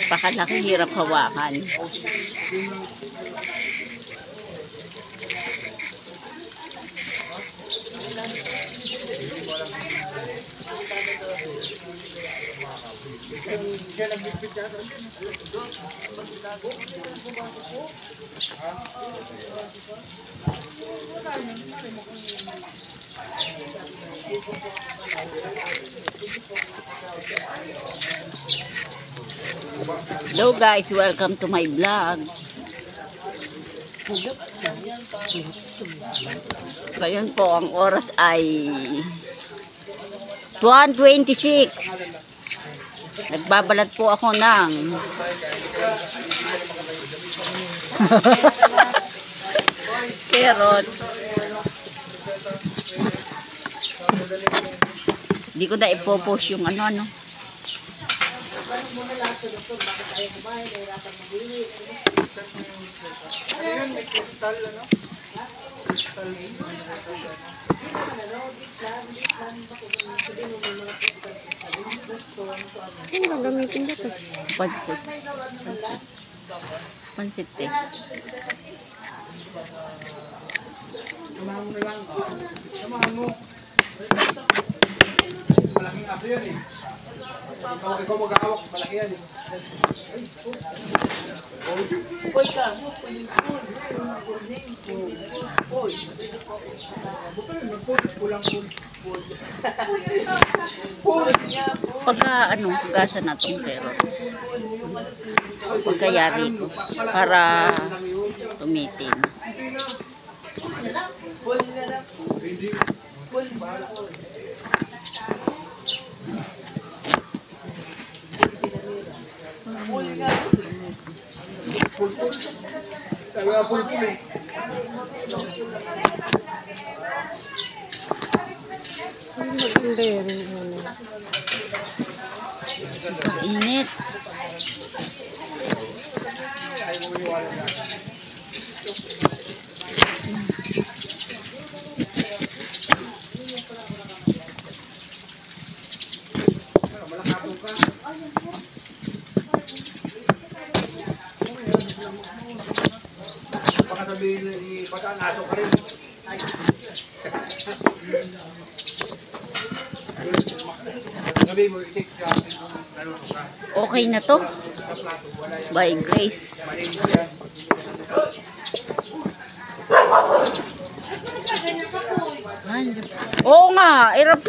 Pakalaki, hirap hawakan. Hello guys, welcome to my vlog. Ngayon po ang oras ay 1:26. Nagbabalat po ako ng carrots. Hindi ko na ipopost yung ano. Ayun, may kristal, ano? Kristal. Ano gagamitin dito? Pansit. Pansit eh. Samahan mo na lang. Samahan mo. Malaking aso yan eh. Ikaw mag-aawak, malaki yan eh. Uy ka! Pagka gasa na itong carrots. Pagkayari ko para tumitin. Sabi nga pulpul eh. Maganda yan. Init. Malakapong ka. Baka sabihin ni Pataan, aso ka rin. Sabi mo, itik ka. Okay na to. By grace. Oo nga, irap